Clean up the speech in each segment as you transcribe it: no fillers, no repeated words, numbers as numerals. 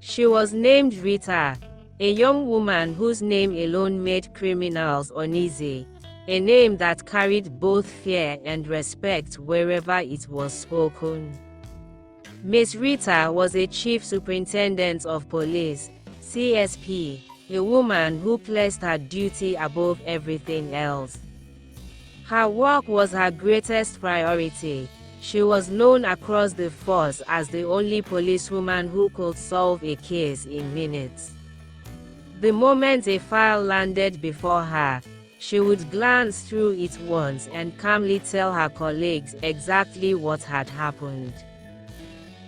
She was named Rita, a young woman whose name alone made criminals uneasy, a name that carried both fear and respect wherever it was spoken. Miss Rita was a chief superintendent of police, CSP, a woman who placed her duty above everything else. Her work was her greatest priority. She was known across the force as the only policewoman who could solve a case in minutes. The moment a file landed before her, she would glance through it once and calmly tell her colleagues exactly what had happened.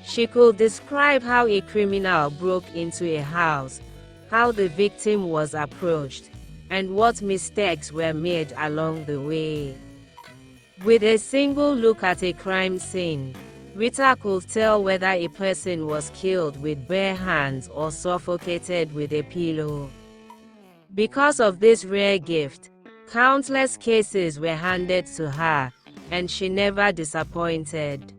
She could describe how a criminal broke into a house, how the victim was approached, and what mistakes were made along the way. With a single look at a crime scene, Rita could tell whether a person was killed with bare hands or suffocated with a pillow. Because of this rare gift, countless cases were handed to her, and she never disappointed.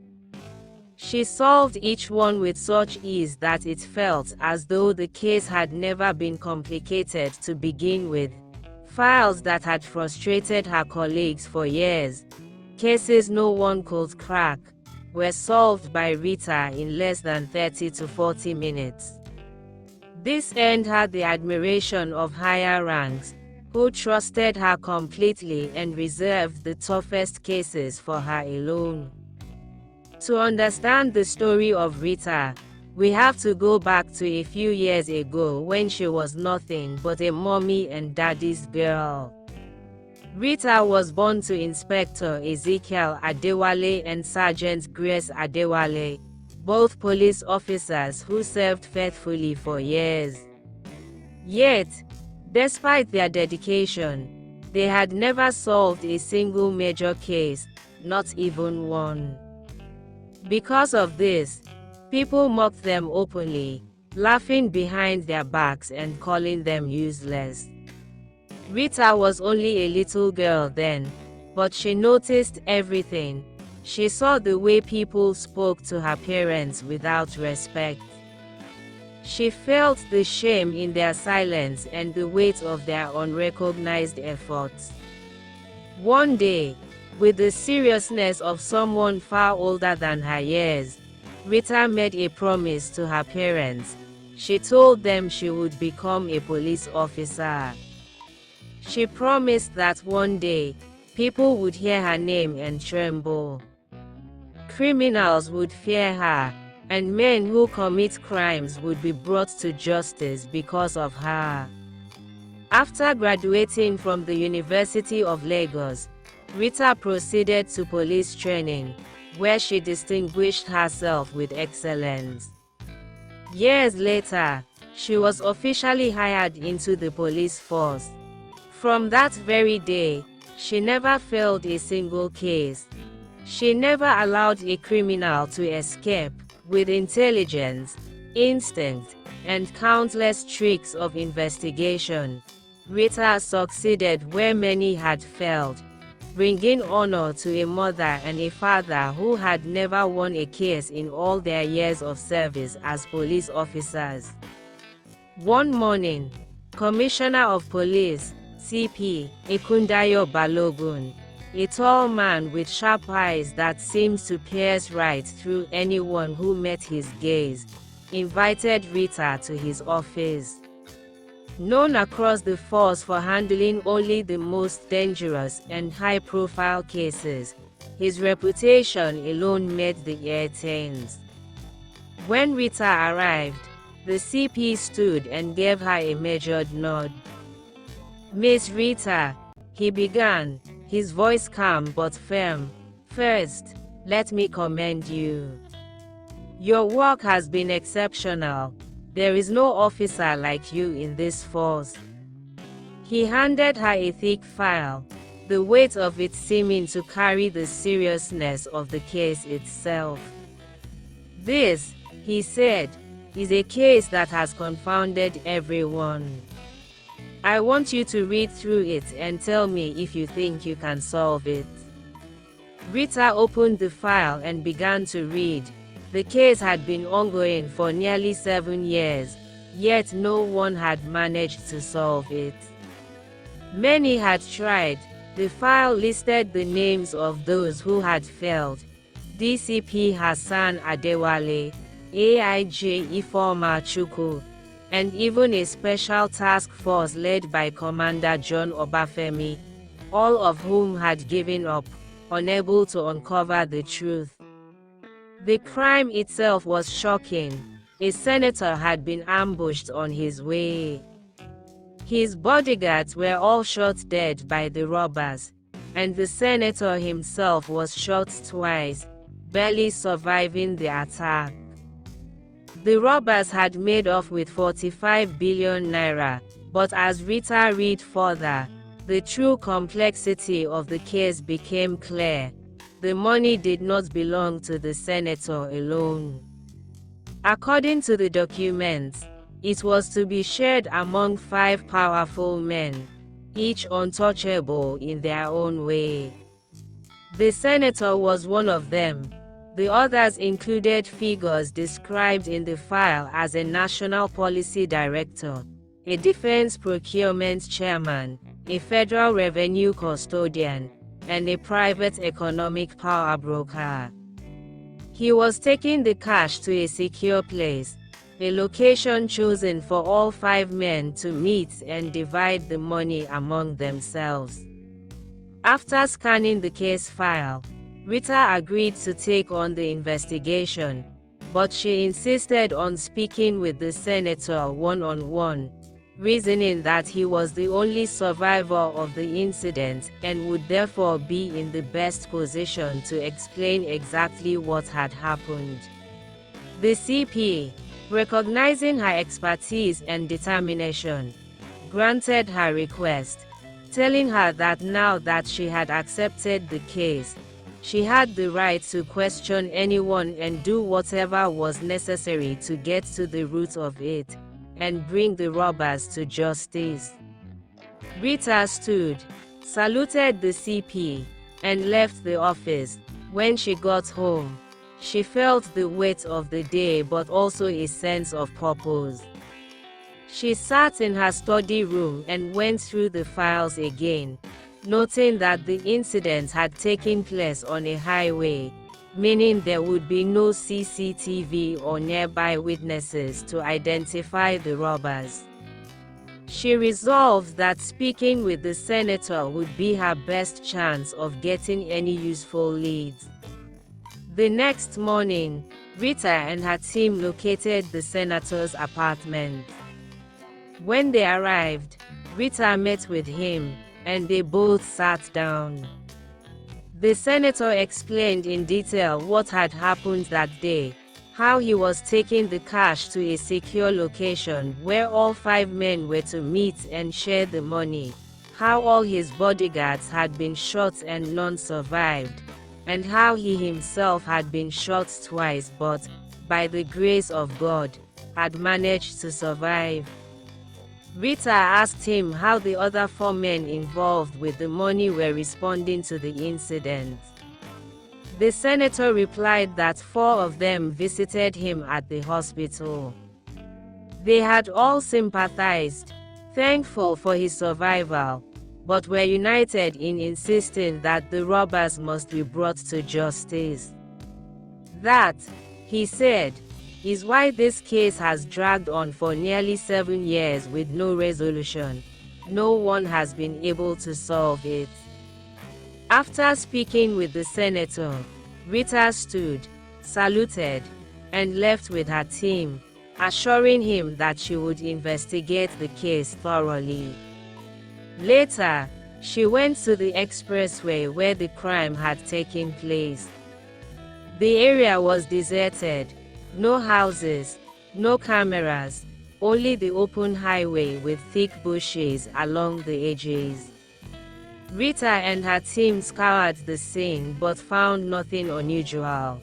She solved each one with such ease that it felt as though the case had never been complicated to begin with. Files that had frustrated her colleagues for years, cases no one could crack, were solved by Rita in less than 30 to 40 minutes. This earned her the admiration of higher ranks, who trusted her completely and reserved the toughest cases for her alone. To understand the story of Rita, we have to go back to a few years ago when she was nothing but a mommy and daddy's girl. Rita was born to Inspector Ezekiel Adewale and Sergeant Grace Adewale, both police officers who served faithfully for years. Yet, despite their dedication, they had never solved a single major case, not even one. Because of this, people mocked them openly, laughing behind their backs and calling them useless. Rita was only a little girl then, but she noticed everything. She saw the way people spoke to her parents without respect. She felt the shame in their silence and the weight of their unrecognized efforts. One day, with the seriousness of someone far older than her years, Rita made a promise to her parents. She told them she would become a police officer. She promised that one day, people would hear her name and tremble. Criminals would fear her, and men who commit crimes would be brought to justice because of her. After graduating from the University of Lagos, Rita proceeded to police training, where she distinguished herself with excellence. Years later, she was officially hired into the police force. From that very day, she never failed a single case. She never allowed a criminal to escape. With intelligence, instinct, and countless tricks of investigation, Rita succeeded where many had failed, bringing honor to a mother and a father who had never won a case in all their years of service as police officers. One morning, Commissioner of Police, CP Ekundayo Balogun, a tall man with sharp eyes that seemed to pierce right through anyone who met his gaze, invited Rita to his office. Known across the force for handling only the most dangerous and high-profile cases, his reputation alone made the airtime. When Rita arrived, the CP stood and gave her a measured nod. "Miss Rita," he began, his voice calm but firm, "first, let me commend you. Your work has been exceptional. There is no officer like you in this force." He handed her a thick file, the weight of it seeming to carry the seriousness of the case itself. "This," he said, "is a case that has confounded everyone. I want you to read through it and tell me if you think you can solve it." Rita opened the file and began to read, The case had been ongoing for nearly 7 years, yet no one had managed to solve it. Many had tried. The file listed the names of those who had failed: DCP Hassan Adewale, AIJ Ifeoma Chukwu, and even a special task force led by Commander John Obafemi, all of whom had given up, unable to uncover the truth. The crime itself was shocking. A senator had been ambushed on his way. His bodyguards were all shot dead by the robbers, and the senator himself was shot twice, barely surviving the attack. The robbers had made off with 45 billion naira, but as Rita read further, the true complexity of the case became clear. The money did not belong to the senator alone. According to the documents, it was to be shared among 5 powerful men, each untouchable in their own way. The senator was one of them. The others included figures described in the file as a national policy director, a defense procurement chairman, a federal revenue custodian, and a private economic power broker. He was taking the cash to a secure place, a location chosen for all 5 men to meet and divide the money among themselves. After scanning the case file, Rita agreed to take on the investigation, but she insisted on speaking with the senator one-on-one, reasoning that he was the only survivor of the incident and would therefore be in the best position to explain exactly what had happened. The CP, recognizing her expertise and determination, granted her request, telling her that now that she had accepted the case, she had the right to question anyone and do whatever was necessary to get to the root of it and bring the robbers to justice. Rita stood, saluted the CP, and left the office. When she got home, she felt the weight of the day but also a sense of purpose. She sat in her study room and went through the files again, noting that the incident had taken place on a highway, meaning there would be no CCTV or nearby witnesses to identify the robbers. She resolved that speaking with the senator would be her best chance of getting any useful leads. The next morning, Rita and her team located the senator's apartment. When they arrived, Rita met with him, and they both sat down. The senator explained in detail what had happened that day, how he was taking the cash to a secure location where all 5 men were to meet and share the money, how all his bodyguards had been shot and none survived, and how he himself had been shot twice but, by the grace of God, had managed to survive. Rita asked him how the other 4 men involved with the money were responding to the incident. The senator replied that 4 of them visited him at the hospital. They had all sympathized, thankful for his survival, but were united in insisting that the robbers must be brought to justice. That, he said, is why this case has dragged on for nearly 7 years with no resolution. No one has been able to solve it. After speaking with the senator, Rita stood, saluted, and left with her team, assuring him that she would investigate the case thoroughly. Later, she went to the expressway where the crime had taken place. The area was deserted. No houses, no cameras, only the open highway with thick bushes along the edges. Rita and her team scoured the scene but found nothing unusual.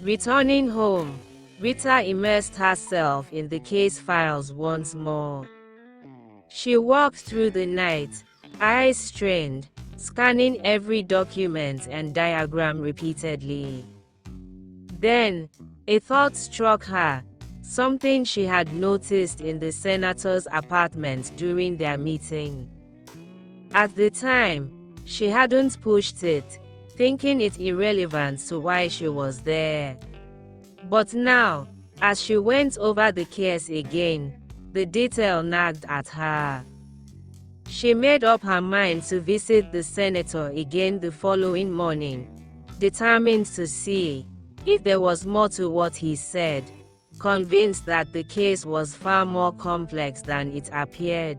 Returning home, Rita immersed herself in the case files once more. She walked through the night, eyes strained, scanning every document and diagram repeatedly. Then, A thought struck her, something she had noticed in the senator's apartment during their meeting. At the time, she hadn't pushed it, thinking it irrelevant to why she was there. But now, as she went over the case again, the detail nagged at her. She made up her mind to visit the senator again the following morning, determined to see if there was more to what he said, convinced that the case was far more complex than it appeared.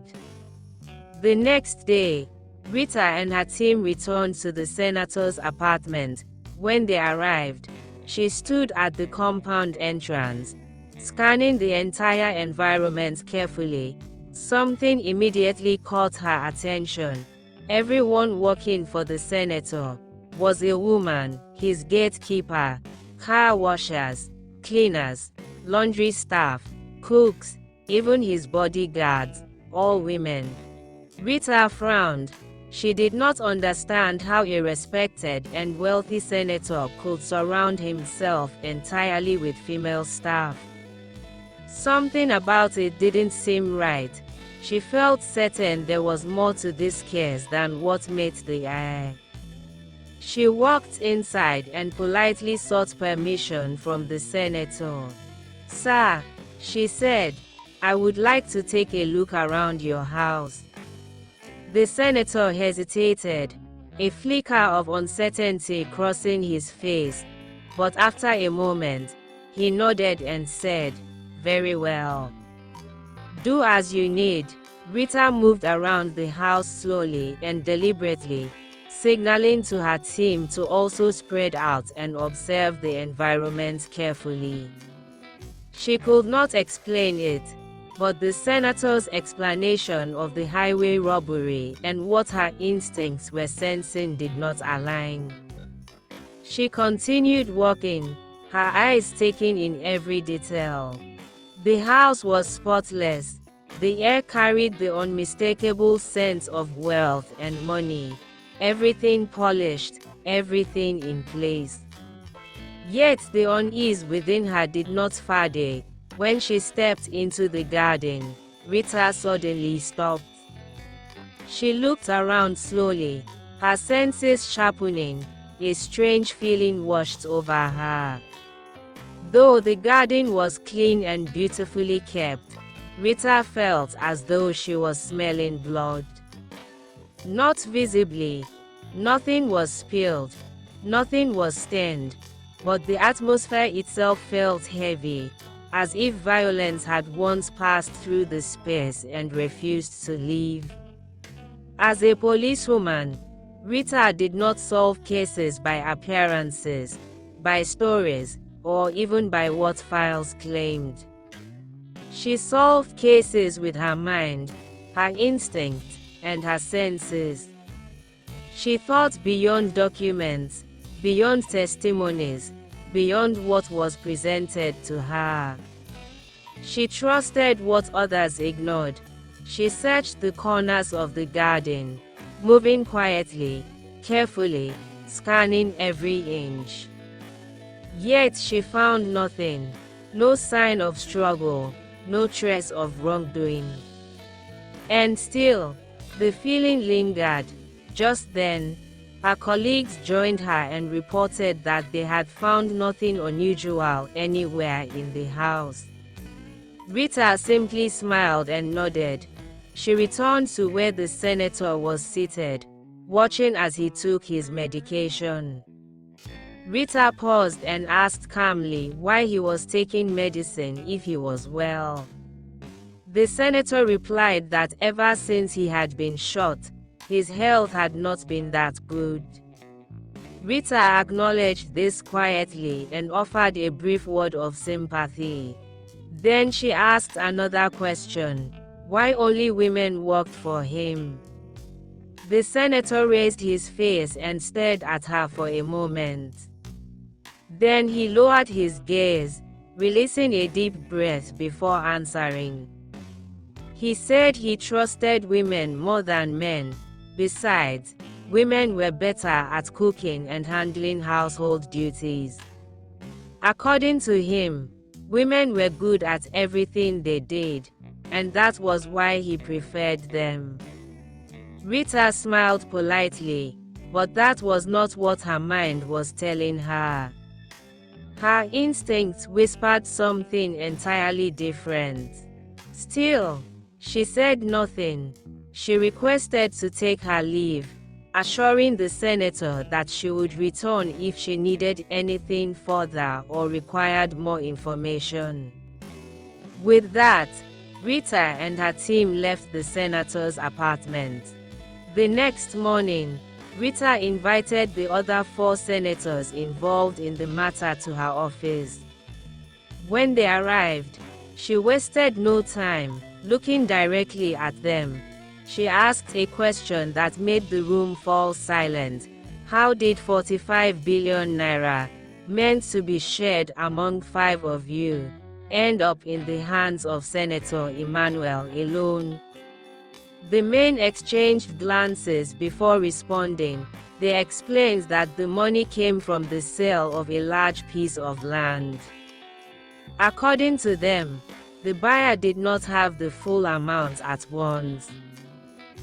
The next day, Rita and her team returned to the senator's apartment. When they arrived, she stood at the compound entrance, scanning the entire environment carefully. Something immediately caught her attention. Everyone working for the senator was a woman: his gatekeeper, car washers, cleaners, laundry staff, cooks, even his bodyguards, all women. Rita frowned. She did not understand how a respected and wealthy senator could surround himself entirely with female staff. Something about it didn't seem right. She felt certain there was more to this case than what met the eye. She walked inside and politely sought permission from the senator. "Sir," she said, "I would like to take a look around your house." The senator hesitated, a flicker of uncertainty crossing his face, but after a moment, he nodded and said, "Very well. Do as you need." Rita moved around the house slowly and deliberately, signaling to her team to also spread out and observe the environment carefully. She could not explain it, but the senator's explanation of the highway robbery and what her instincts were sensing did not align. She continued walking, her eyes taking in every detail. The house was spotless. The air carried the unmistakable sense of wealth and money. Everything polished, everything in place. Yet the unease within her did not fade. When she stepped into the garden, Rita suddenly stopped. She looked around slowly, her senses sharpening. A strange feeling washed over her. Though the garden was clean and beautifully kept, Rita felt as though she was smelling blood. Not visibly. Nothing was spilled. Nothing was stained. But the atmosphere itself felt heavy, as if violence had once passed through the space and refused to leave. As a policewoman, Rita did not solve cases by appearances, by stories, or even by what files claimed. She solved cases with her mind, her instinct, and her senses. She thought beyond documents, beyond testimonies, beyond what was presented to her. She trusted what others ignored. She searched the corners of the garden, moving quietly, carefully, scanning every inch. Yet she found nothing, no sign of struggle, no trace of wrongdoing. And still, the feeling lingered. Just then, her colleagues joined her and reported that they had found nothing unusual anywhere in the house. Rita simply smiled and nodded. She returned to where the senator was seated, watching as he took his medication. Rita paused and asked calmly why he was taking medicine if he was well. The senator replied that ever since he had been shot, his health had not been that good. Rita acknowledged this quietly and offered a brief word of sympathy. Then she asked another question: why only women worked for him? The senator raised his face and stared at her for a moment. Then he lowered his gaze, releasing a deep breath before answering. He said he trusted women more than men. Besides, women were better at cooking and handling household duties. According to him, women were good at everything they did, and that was why he preferred them. Rita smiled politely, but that was not what her mind was telling her. Her instincts whispered something entirely different. Still, she said nothing. She requested to take her leave, assuring the senator that she would return if she needed anything further or required more information. With that, Rita and her team left the senator's apartment. The next morning, Rita invited the other 4 senators involved in the matter to her office. When they arrived, she wasted no time. Looking directly at them, she asked a question that made the room fall silent. How did 45 billion naira, meant to be shared among 5 of you, end up in the hands of Senator Emmanuel alone? The men exchanged glances before responding. They explained that the money came from the sale of a large piece of land. According to them, the buyer did not have the full amount at once.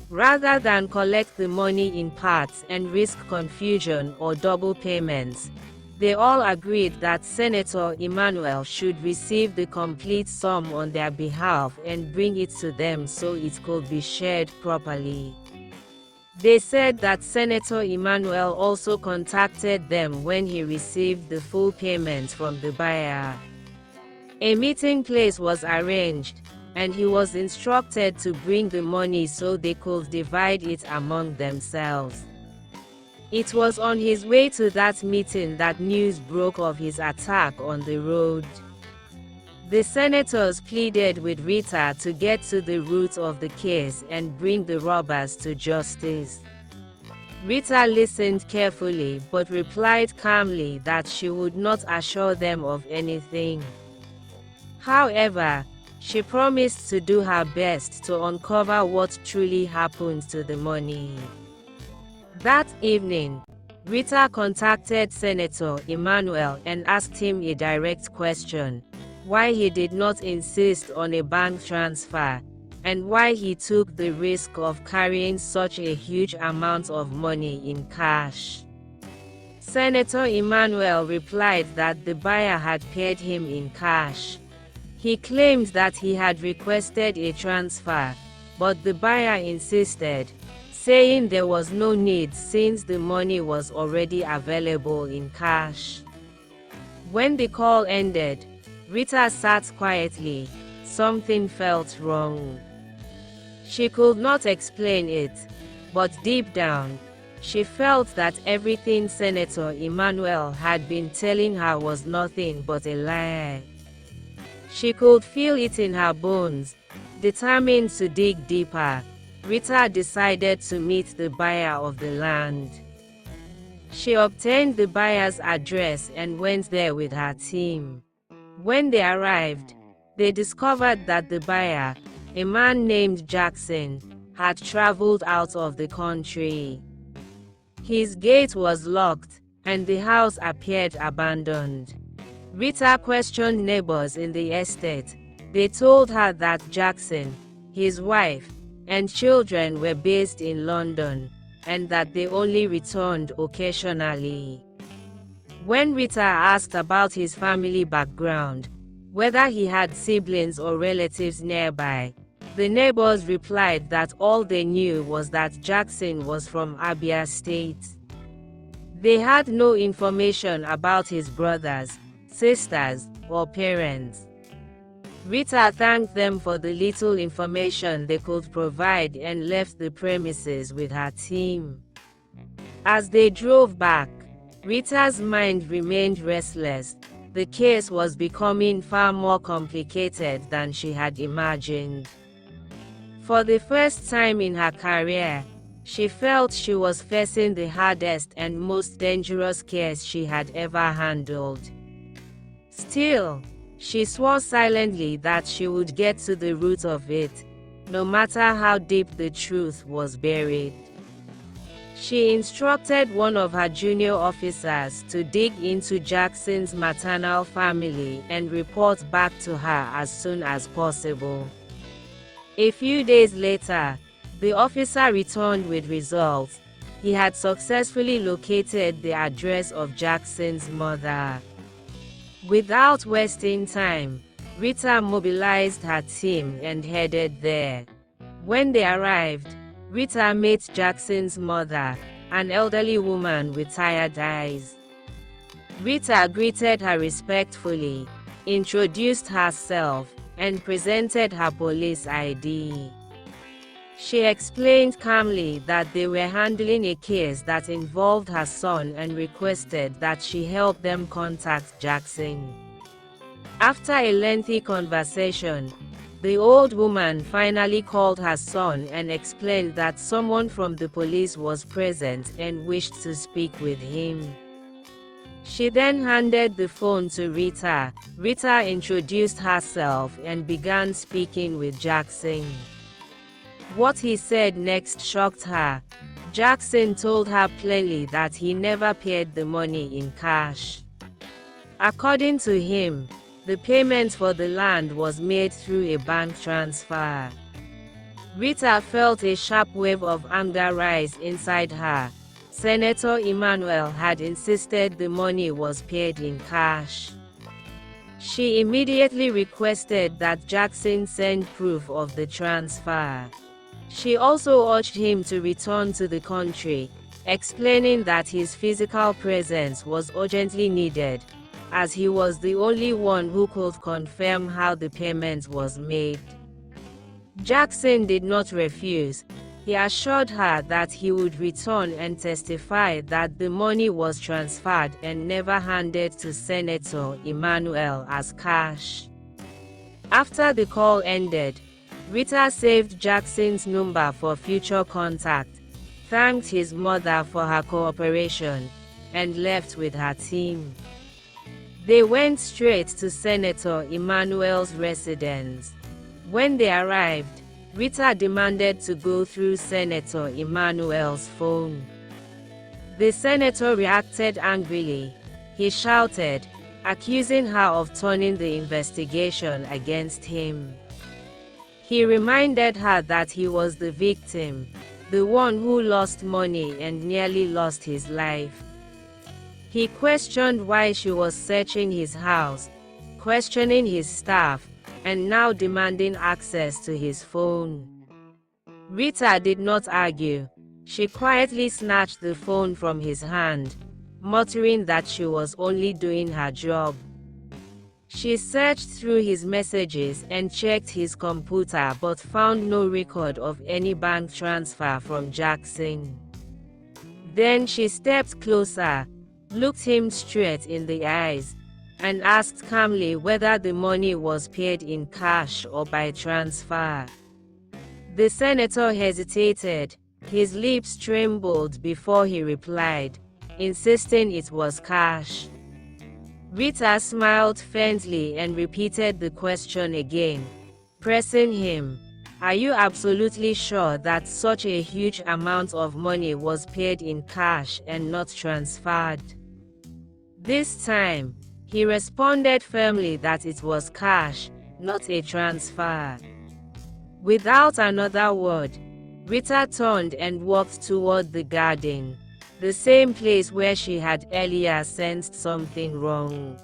Rather than collect the money in parts and risk confusion or double payments, they all agreed that Senator Emmanuel should receive the complete sum on their behalf and bring it to them so it could be shared properly. They said that Senator Emmanuel also contacted them when he received the full payment from the buyer. A meeting place was arranged, and he was instructed to bring the money so they could divide it among themselves. It was on his way to that meeting that news broke of his attack on the road. The senators pleaded with Rita to get to the root of the case and bring the robbers to justice. Rita listened carefully but replied calmly that she would not assure them of anything. However, she promised to do her best to uncover what truly happened to the money. That evening, Rita contacted Senator Emmanuel and asked him a direct question: why he did not insist on a bank transfer, and why he took the risk of carrying such a huge amount of money in cash. Senator Emmanuel replied that the buyer had paid him in cash. He claimed that he had requested a transfer, but the buyer insisted, saying there was no need since the money was already available in cash. When the call ended, Rita sat quietly. Something felt wrong. She could not explain it, but deep down, she felt that everything Senator Emmanuel had been telling her was nothing but a lie. She could feel it in her bones. Determined to dig deeper, Rita decided to meet the buyer of the land. She obtained the buyer's address and went there with her team. When they arrived, they discovered that the buyer, a man named Jackson, had traveled out of the country. His gate was locked, and the house appeared abandoned. Rita questioned neighbors in the estate. They told her that Jackson, his wife, and children were based in London, and that they only returned occasionally. When Rita asked about his family background, whether he had siblings or relatives nearby, the neighbors replied that all they knew was that Jackson was from Abia State. They had no information about his brothers, sisters, or parents. Rita thanked them for the little information they could provide and left the premises with her team. As they drove back, Rita's mind remained restless. The case was becoming far more complicated than she had imagined. For the first time in her career, she felt she was facing the hardest and most dangerous case she had ever handled. Still, she swore silently that she would get to the root of it, no matter how deep the truth was buried. She instructed one of her junior officers to dig into Jackson's maternal family and report back to her as soon as possible. A few days later, the officer returned with results. He had successfully located the address of Jackson's mother. Without wasting time, Rita mobilized her team and headed there. When they arrived, Rita met Jackson's mother, an elderly woman with tired eyes. Rita greeted her respectfully, introduced herself, and presented her police ID. She explained calmly that they were handling a case that involved her son and requested that she help them contact Jackson. After a lengthy conversation, the old woman finally called her son and explained that someone from the police was present and wished to speak with him. She then handed the phone to Rita. Rita introduced herself and began speaking with Jackson. What he said next shocked her. Jackson told her plainly that he never paid the money in cash. According to him, the payment for the land was made through a bank transfer. Rita felt a sharp wave of anger rise inside her. Senator Emmanuel had insisted the money was paid in cash. She immediately requested that Jackson send proof of the transfer. She also urged him to return to the country, explaining that his physical presence was urgently needed, as he was the only one who could confirm how the payment was made. Jackson did not refuse. He assured her that he would return and testify that the money was transferred and never handed to Senator Emmanuel as cash. After the call ended, Rita saved Jackson's number for future contact, thanked his mother for her cooperation, and left with her team. They went straight to Senator Emmanuel's residence. When they arrived, Rita demanded to go through Senator Emmanuel's phone. The senator reacted angrily. He shouted, accusing her of turning the investigation against him. He reminded her that he was the victim, the one who lost money and nearly lost his life. He questioned why she was searching his house, questioning his staff, and now demanding access to his phone. Rita did not argue. She quietly snatched the phone from his hand, muttering that she was only doing her job. She searched through his messages and checked his computer but found no record of any bank transfer from Jackson. Then she stepped closer, looked him straight in the eyes, and asked calmly whether the money was paid in cash or by transfer. The senator hesitated. His lips trembled before he replied, insisting it was cash. Rita smiled faintly and repeated the question again, pressing him. Are you absolutely sure that such a huge amount of money was paid in cash and not transferred? This time, he responded firmly that it was cash, not a transfer. Without another word, Rita turned and walked toward the garden, the same place where she had earlier sensed something wrong.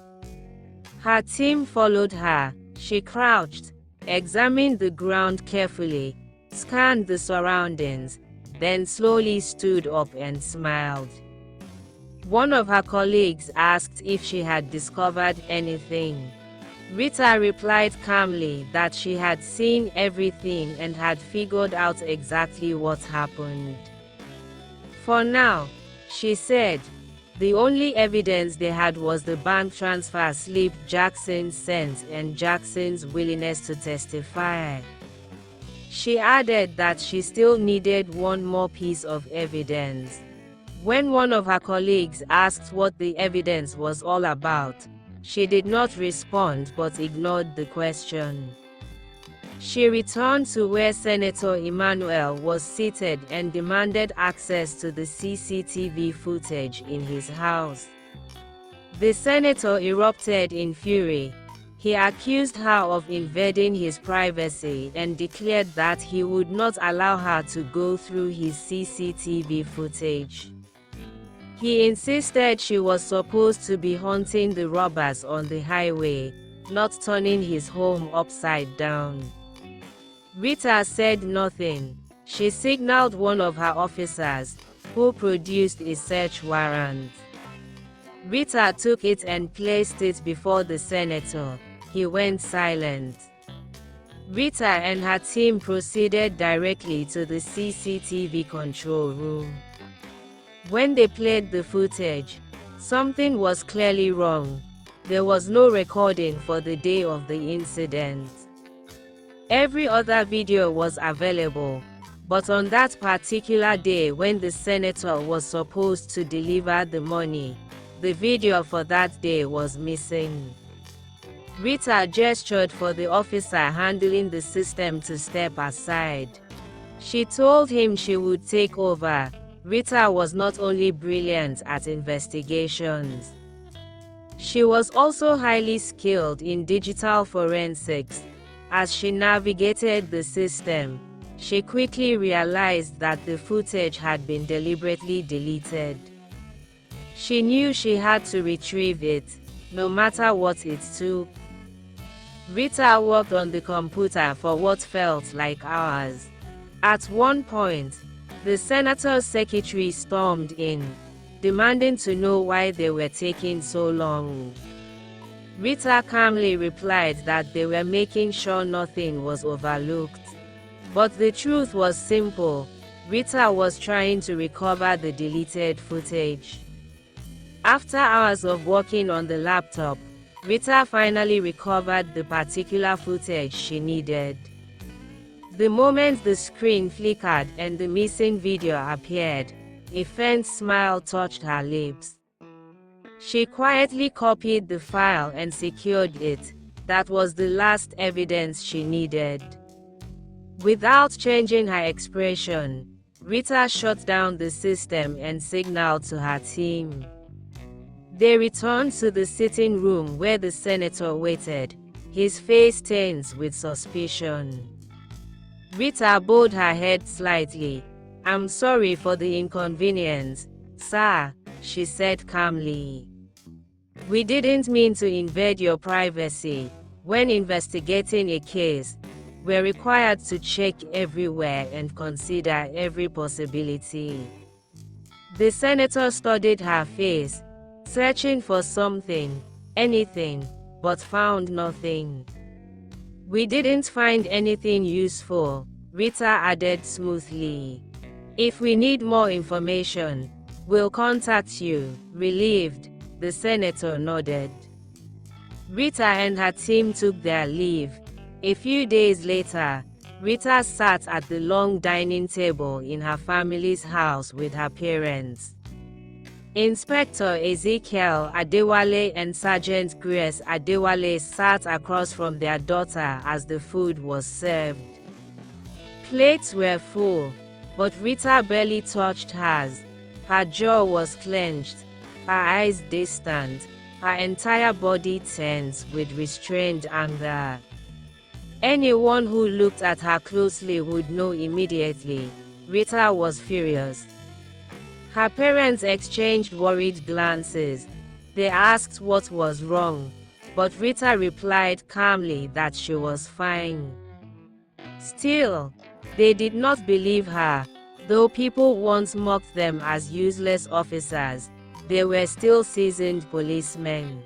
Her team followed her. She crouched, examined the ground carefully, scanned the surroundings, then slowly stood up and smiled. One of her colleagues asked if she had discovered anything. Rita replied calmly that she had seen everything and had figured out exactly what happened. For now, she said, the only evidence they had was the bank transfer slip Jackson sent and Jackson's willingness to testify. She added that she still needed one more piece of evidence. When one of her colleagues asked what the evidence was all about, she did not respond but ignored the question. She returned to where Senator Emmanuel was seated and demanded access to the CCTV footage in his house. The senator erupted in fury. He accused her of invading his privacy and declared that he would not allow her to go through his CCTV footage. He insisted she was supposed to be hunting the robbers on the highway, not turning his home upside down. Rita said nothing. She signaled one of her officers, who produced a search warrant. Rita took it and placed it before the senator. He went silent. Rita and her team proceeded directly to the CCTV control room. When they played the footage, something was clearly wrong. There was no recording for the day of the incident. Every other video was available, but on that particular day when the senator was supposed to deliver the money, the video for that day was missing. Rita gestured for the officer handling the system to step aside. She told him she would take over. Rita was not only brilliant at investigations. She was also highly skilled in digital forensics. As she navigated the system, she quickly realized that the footage had been deliberately deleted. She knew she had to retrieve it, no matter what it took. Rita worked on the computer for what felt like hours. At one point, the senator's secretary stormed in, demanding to know why they were taking so long. Rita calmly replied that they were making sure nothing was overlooked. But the truth was simple. Rita was trying to recover the deleted footage. After hours of working on the laptop, Rita finally recovered the particular footage she needed. The moment the screen flickered and the missing video appeared, a faint smile touched her lips. She quietly copied the file and secured it. That was the last evidence she needed. Without changing her expression, Rita shut down the system and signaled to her team. They returned to the sitting room where the senator waited, his face tense with suspicion. Rita bowed her head slightly. "I'm sorry for the inconvenience, sir," she said calmly. "We didn't mean to invade your privacy. When investigating a case, we're required to check everywhere and consider every possibility." The senator studied her face, searching for something, anything, but found nothing. "We didn't find anything useful," Rita added smoothly. "If we need more information, we'll contact you." Relieved, the senator nodded. Rita and her team took their leave. A few days later, Rita sat at the long dining table in her family's house with her parents. Inspector Ezekiel Adewale and Sergeant Grace Adewale sat across from their daughter as the food was served. Plates were full, but Rita barely touched hers. Her jaw was clenched, her eyes distant, her entire body tense with restrained anger. Anyone who looked at her closely would know immediately. Rita was furious. Her parents exchanged worried glances. They asked what was wrong, but Rita replied calmly that she was fine. Still, they did not believe her. Though people once mocked them as useless officers, they were still seasoned policemen.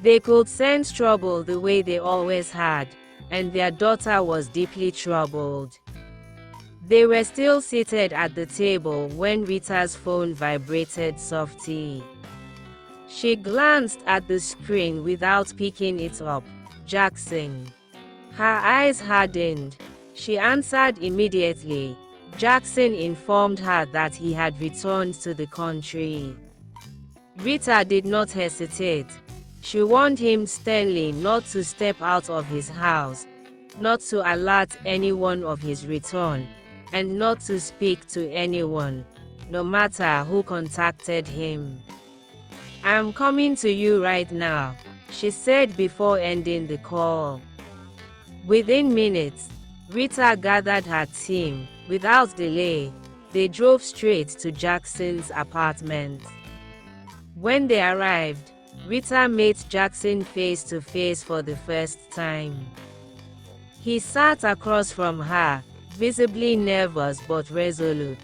They could sense trouble the way they always had, and their daughter was deeply troubled. They were still seated at the table when Rita's phone vibrated softly. She glanced at the screen without picking it up. Jackson. Her eyes hardened. She answered immediately. Jackson informed her that he had returned to the country. Rita did not hesitate. She warned him sternly not to step out of his house. not to alert anyone of his return, and not to speak to anyone, no matter who contacted him. "I'm coming to you right now," she said before ending the call. Within minutes, Rita gathered her team. Without delay, they drove straight to Jackson's apartment. When they arrived, Rita met Jackson face to face for the first time. He sat across from her, visibly nervous but resolute.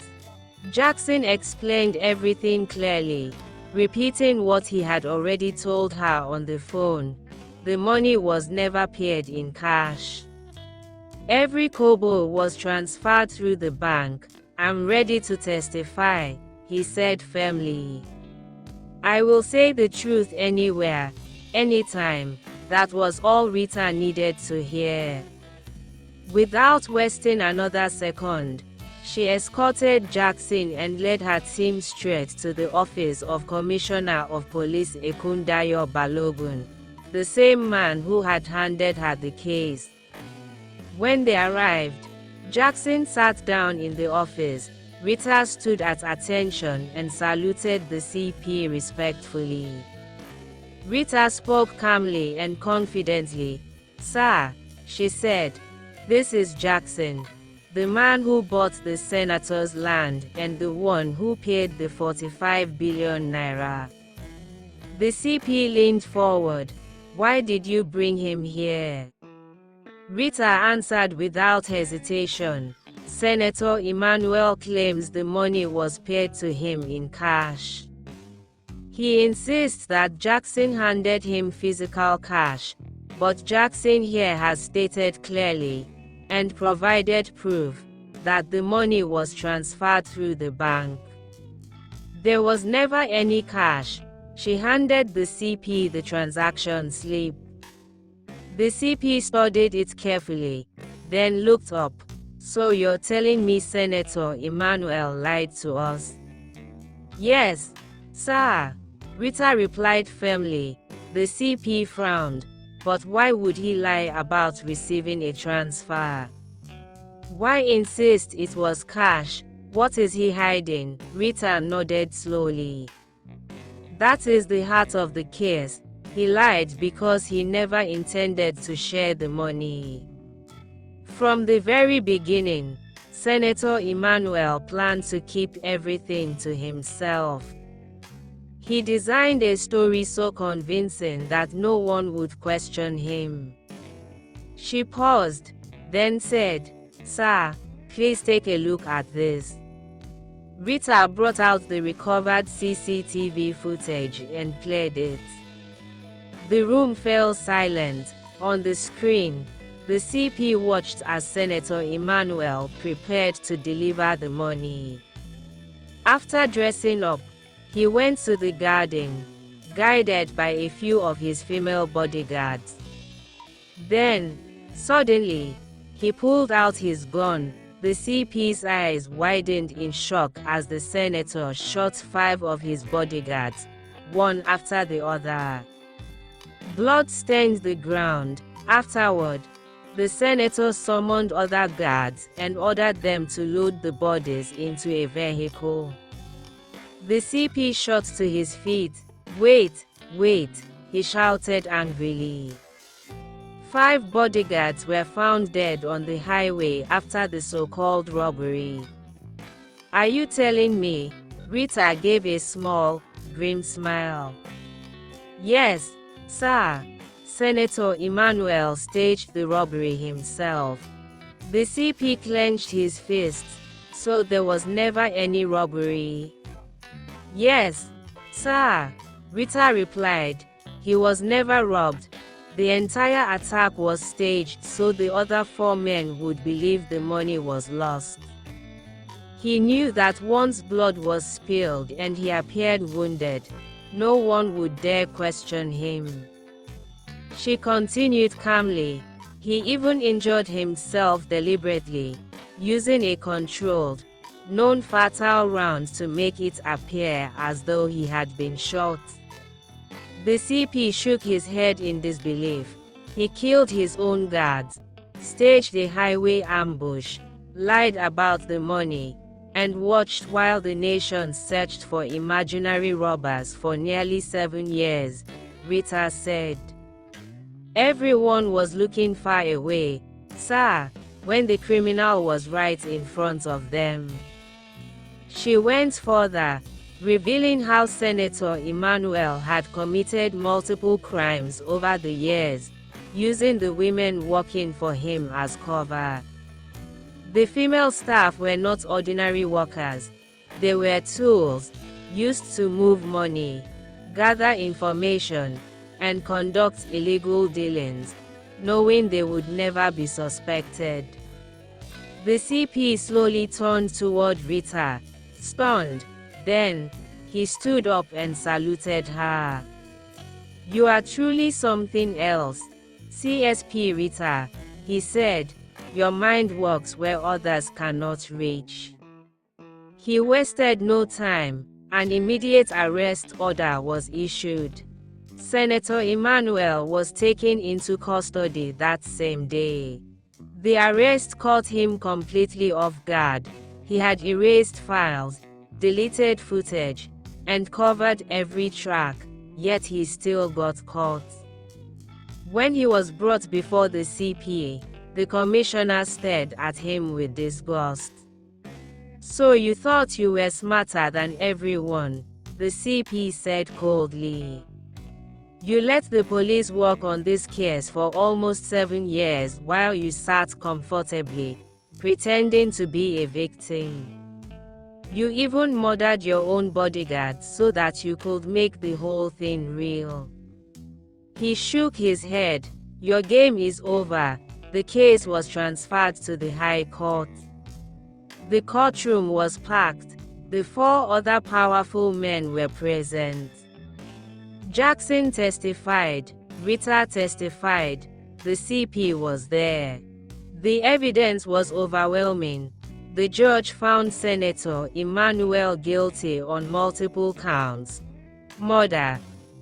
Jackson explained everything clearly, repeating what he had already told her on the phone. The money was never paid in cash. Every kobo was transferred through the bank. "I'm ready to testify," he said firmly. "I will say the truth anywhere, anytime." That was all Rita needed to hear. Without wasting another second, she escorted Jackson and led her team straight to the office of Commissioner of Police Ekundayo Balogun, the same man who had handed her the case. When they arrived, Jackson sat down in the office. Rita stood at attention and saluted the CP respectfully. Rita spoke calmly and confidently. "Sir," she said, "this is Jackson, the man who bought the senator's land and the one who paid the 45 billion naira." The CP leaned forward. "Why did you bring him here?" Rita answered without hesitation. "Senator Emmanuel claims the money was paid to him in cash. He insists that Jackson handed him physical cash, but Jackson here has stated clearly, and provided proof, that the money was transferred through the bank. There was never any cash." She handed the CP the transaction slip. The CP studied it carefully, then looked up. "So you're telling me Senator Emmanuel lied to us?" "Yes, sir," Rita replied firmly. The CP frowned. "But why would he lie about receiving a transfer? Why insist it was cash? What is he hiding?" Rita nodded slowly. "That is the heart of the case. He lied because he never intended to share the money. From the very beginning, Senator Emmanuel planned to keep everything to himself. He designed a story so convincing that no one would question him." She paused, then said, "Sir, please take a look at this." Rita brought out the recovered CCTV footage and played it. The room fell silent. On the screen, the CP watched as Senator Emmanuel prepared to deliver the money. After dressing up, he went to the garden, guided by a few of his female bodyguards. Then, suddenly, he pulled out his gun. The CP's eyes widened in shock as the senator shot 5 of his bodyguards, one after the other. Blood stained the ground. Afterward, the senator summoned other guards and ordered them to load the bodies into a vehicle. The CP shot to his feet. "Wait, wait," he shouted angrily. 5 bodyguards were found dead on the highway after the so-called robbery. "Are you telling me?" Rita gave a small, grim smile. "Yes, sir. Senator Emmanuel staged the robbery himself." The CP clenched his fists. "So there was never any robbery?" "Yes, sir," Rita replied. "He was never robbed. The entire attack was staged so the other 4 men would believe the money was lost. He knew that once blood was spilled and he appeared wounded, no one would dare question him." She continued calmly. "He even injured himself deliberately, using a controlled, non-fatal round to make it appear as though he had been shot." The CP shook his head in disbelief. "He killed his own guards. staged a highway ambush, lied about the money, and watched while the nation searched for imaginary robbers for nearly 7 years, Rita said. Everyone was looking far away, sir, when the criminal was right in front of them. She went further, revealing how Senator Emmanuel had committed multiple crimes over the years, using the women working for him as cover. The female staff were not ordinary workers. They were tools, used to move money, gather information, and conduct illegal dealings, knowing they would never be suspected. The CP slowly turned toward Rita, stunned. Then, he stood up and saluted her. "You are truly something else, CSP Rita," he said. "Your mind works where others cannot reach." He wasted no time. An immediate arrest order was issued. Senator Emmanuel was taken into custody that same day. The arrest caught him completely off guard. He had erased files, deleted footage, and covered every track, yet he still got caught. When he was brought before the CP, the commissioner stared at him with disgust. "So you thought you were smarter than everyone," the CP said coldly. "You let the police work on this case for almost 7 years while you sat comfortably, pretending to be a victim. You even murdered your own bodyguards so that you could make the whole thing real." He shook his head. "Your game is over." The case was transferred to the High Court. The courtroom was packed. The 4 other powerful men were present. Jackson testified, Rita testified, the CP was there. The evidence was overwhelming. The judge found Senator Emmanuel guilty on multiple counts: murder,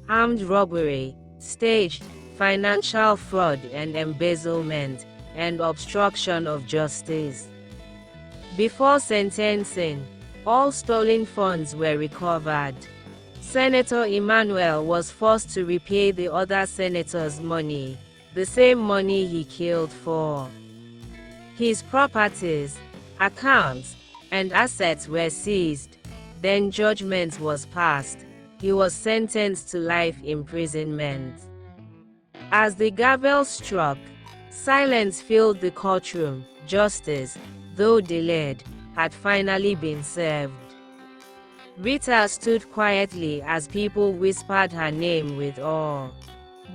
armed robbery, staged, financial fraud and embezzlement, and obstruction of justice. Before sentencing, all stolen funds were recovered. Senator Emmanuel was forced to repay the other senators' money, the same money he killed for. His properties, accounts, and assets were seized. Then judgment was passed. He was sentenced to life imprisonment. As the gavel struck, silence filled the courtroom. Justice, though delayed, had finally been served. Rita stood quietly as people whispered her name with awe.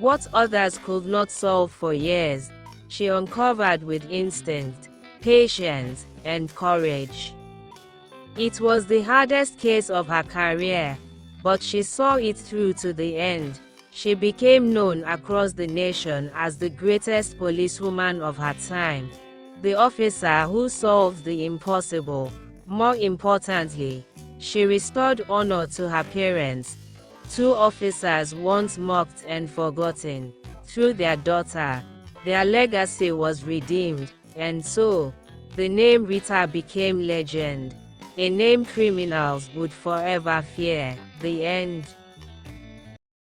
What others could not solve for years, she uncovered with instinct, patience, and courage. It was the hardest case of her career, but she saw it through to the end. She became known across the nation as the greatest policewoman of her time, the officer who solved the impossible. More importantly, she restored honor to her parents, 2 officers once mocked and forgotten. Through their daughter, their legacy was redeemed, and so, the name Rita became legend, a name criminals would forever fear. The end.